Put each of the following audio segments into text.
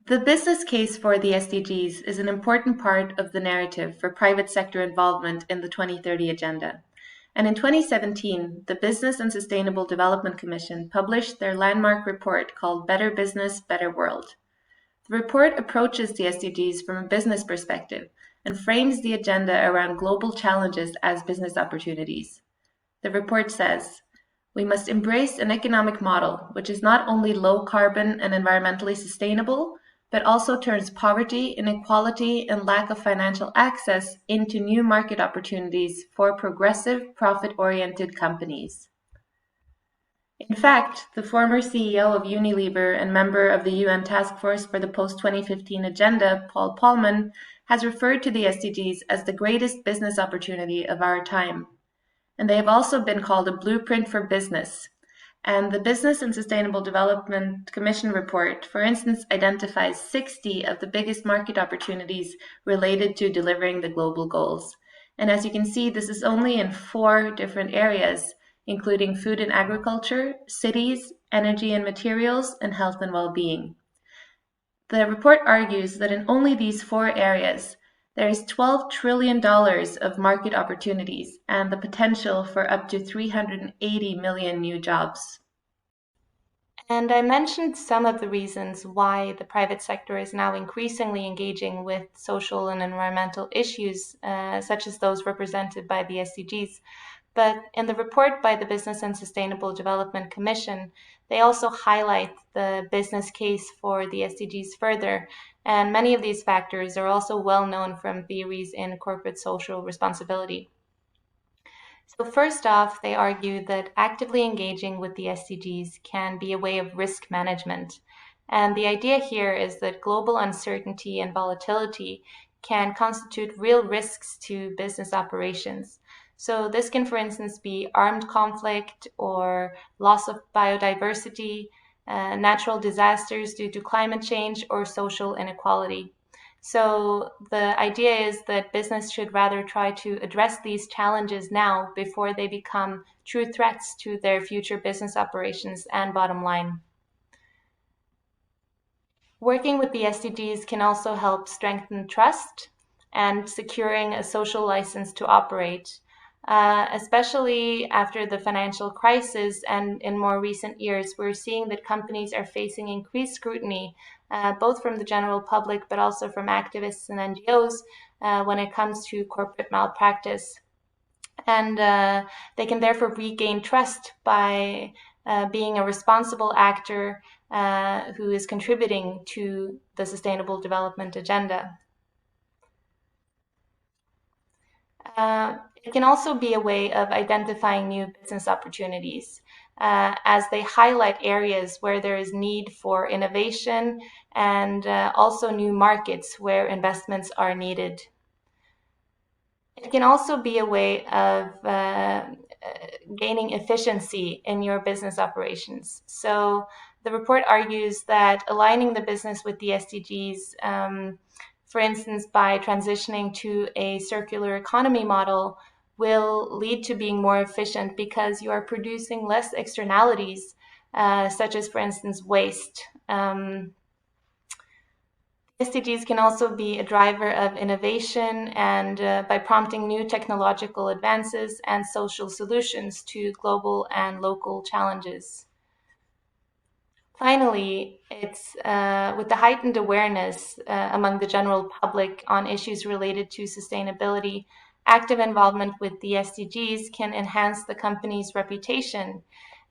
The business case for the SDGs is an important part of the narrative for private sector involvement in the 2030 Agenda. And in 2017, the Business and Sustainable Development Commission published their landmark report called Better Business, Better World. The report approaches the SDGs from a business perspective and frames the agenda around global challenges as business opportunities. The report says, we must embrace an economic model which is not only low carbon and environmentally sustainable, but also turns poverty, inequality, and lack of financial access into new market opportunities for progressive, profit-oriented companies. In fact, the former CEO of Unilever and member of the UN Task Force for the Post-2015 Agenda, Paul Polman, has referred to the SDGs as the greatest business opportunity of our time. And they have also been called a blueprint for business. And the Business and Sustainable Development Commission report, for instance, identifies 60 of the biggest market opportunities related to delivering the global goals. And as you can see, this is only in 4 different areas, including food and agriculture, cities, energy and materials, and health and well-being. The report argues that in only these 4 areas, there is $12 trillion of market opportunities and the potential for up to 380 million new jobs. And I mentioned some of the reasons why the private sector is now increasingly engaging with social and environmental issues, such as those represented by the SDGs. But in the report by the Business and Sustainable Development Commission, they also highlight the business case for the SDGs further, and many of these factors are also well known from theories in corporate social responsibility. So first off, they argue that actively engaging with the SDGs can be a way of risk management. And the idea here is that global uncertainty and volatility can constitute real risks to business operations. So this can, for instance, be armed conflict or loss of biodiversity, natural disasters due to climate change, or social inequality. So the idea is that business should rather try to address these challenges now before they become true threats to their future business operations and bottom line. Working with the SDGs can also help strengthen trust and securing a social license to operate. Especially after the financial crisis and in more recent years, we're seeing that companies are facing increased scrutiny, both from the general public but also from activists and NGOs when it comes to corporate malpractice. And they can therefore regain trust by being a responsible actor who is contributing to the Sustainable Development Agenda. It can also be a way of identifying new business opportunities as they highlight areas where there is need for innovation and also new markets where investments are needed. It can also be a way of gaining efficiency in your business operations. So the report argues that aligning the business with the SDGs, for instance, by transitioning to a circular economy model, will lead to being more efficient because you are producing less externalities, such as, for instance, waste. SDGs can also be a driver of innovation and by prompting new technological advances and social solutions to global and local challenges. Finally, it's with the heightened awareness among the general public on issues related to sustainability, active involvement with the SDGs can enhance the company's reputation.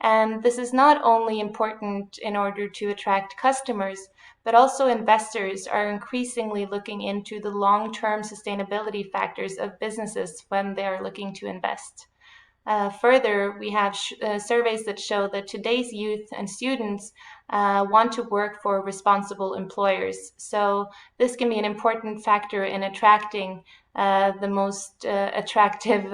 And this is not only important in order to attract customers, but also investors are increasingly looking into the long-term sustainability factors of businesses when they are looking to invest. Further, we have surveys that show that today's youth and students want to work for responsible employers. So this can be an important factor in attracting the most attractive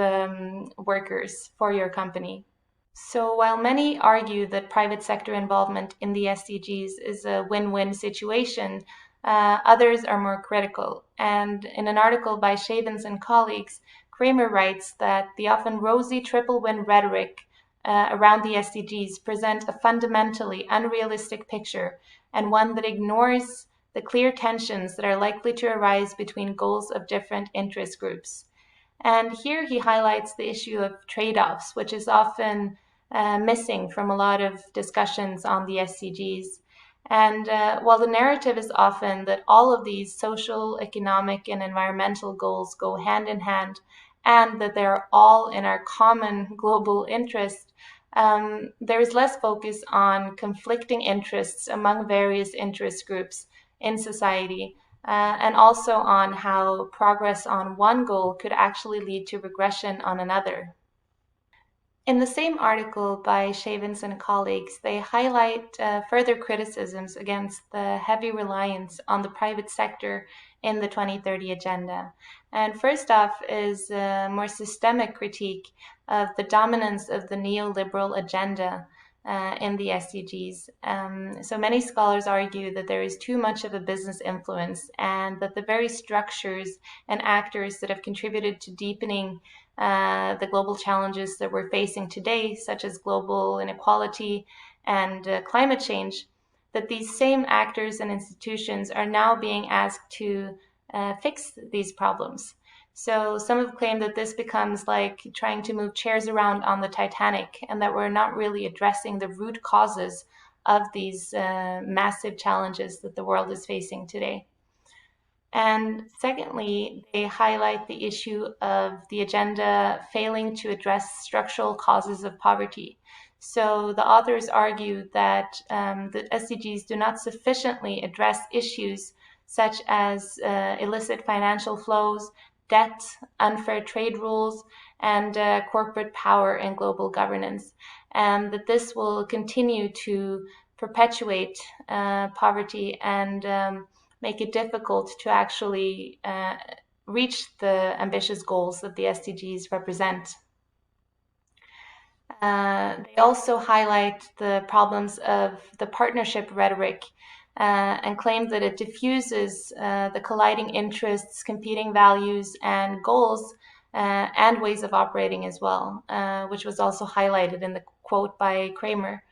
workers for your company. So while many argue that private sector involvement in the SDGs is a win-win situation, others are more critical. And in an article by Shavens and colleagues, Kramer writes that the often rosy triple win rhetoric around the SDGs present a fundamentally unrealistic picture and one that ignores the clear tensions that are likely to arise between goals of different interest groups. And here he highlights the issue of trade-offs, which is often missing from a lot of discussions on the SDGs. And while the narrative is often that all of these social, economic, and environmental goals go hand in hand, and that they're all in our common global interest, there is less focus on conflicting interests among various interest groups in society, and also on how progress on one goal could actually lead to regression on another. In the same article by Shavens and colleagues, they highlight further criticisms against the heavy reliance on the private sector in the 2030 agenda. And first off is a more systemic critique of the dominance of the neoliberal agenda in the SDGs. So many scholars argue that there is too much of a business influence, and that the very structures and actors that have contributed to deepening the global challenges that we're facing today, such as global inequality and climate change, that these same actors and institutions are now being asked to fix these problems. So some have claimed that this becomes like trying to move chairs around on the Titanic, and that we're not really addressing the root causes of these massive challenges that the world is facing today. And secondly, they highlight the issue of the agenda failing to address structural causes of poverty. So the authors argue that the SDGs do not sufficiently address issues such as illicit financial flows, debt, unfair trade rules, and corporate power in global governance, and that this will continue to perpetuate poverty and make it difficult to actually reach the ambitious goals that the SDGs represent. They also highlight the problems of the partnership rhetoric and claim that it diffuses the colliding interests, competing values, and goals, and ways of operating as well, which was also highlighted in the quote by Kramer.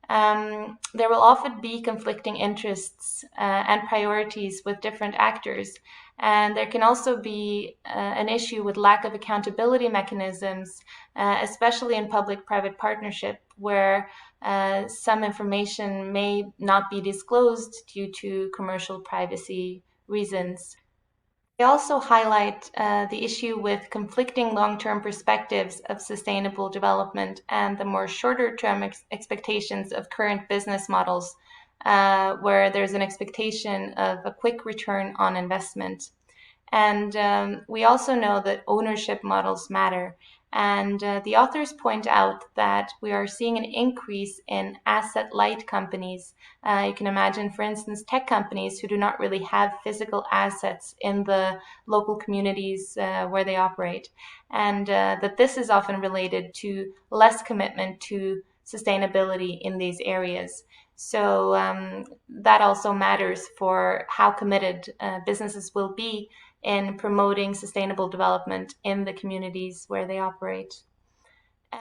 There will often be conflicting interests and priorities with different actors. And there can also be an issue with lack of accountability mechanisms, especially in public-private partnership, where some information may not be disclosed due to commercial privacy reasons. They also highlight the issue with conflicting long-term perspectives of sustainable development and the more shorter-term expectations of current business models, where there's an expectation of a quick return on investment. And we also know that ownership models matter. And the authors point out that we are seeing an increase in asset-light companies. You can imagine, for instance, tech companies who do not really have physical assets in the local communities where they operate. And that this is often related to less commitment to sustainability in these areas. So that also matters for how committed businesses will be in promoting sustainable development in the communities where they operate.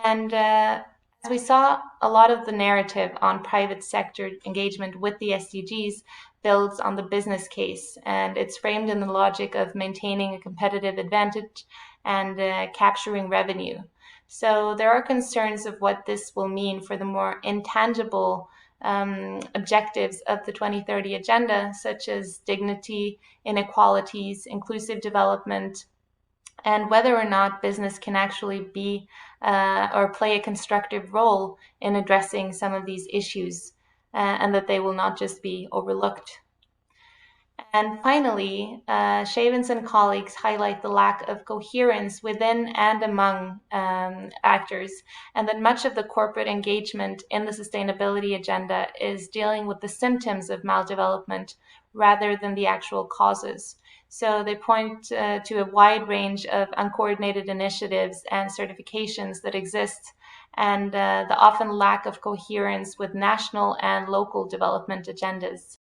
And as we saw, a lot of the narrative on private sector engagement with the SDGs builds on the business case, and it's framed in the logic of maintaining a competitive advantage and capturing revenue. So there are concerns of what this will mean for the more intangible objectives of the 2030 agenda, such as dignity, inequalities, inclusive development, and whether or not business can actually be or play a constructive role in addressing some of these issues, and that they will not just be overlooked. And finally, Shavens and colleagues highlight the lack of coherence within and among actors, and that much of the corporate engagement in the sustainability agenda is dealing with the symptoms of maldevelopment rather than the actual causes. So they point to a wide range of uncoordinated initiatives and certifications that exist, and the often lack of coherence with national and local development agendas.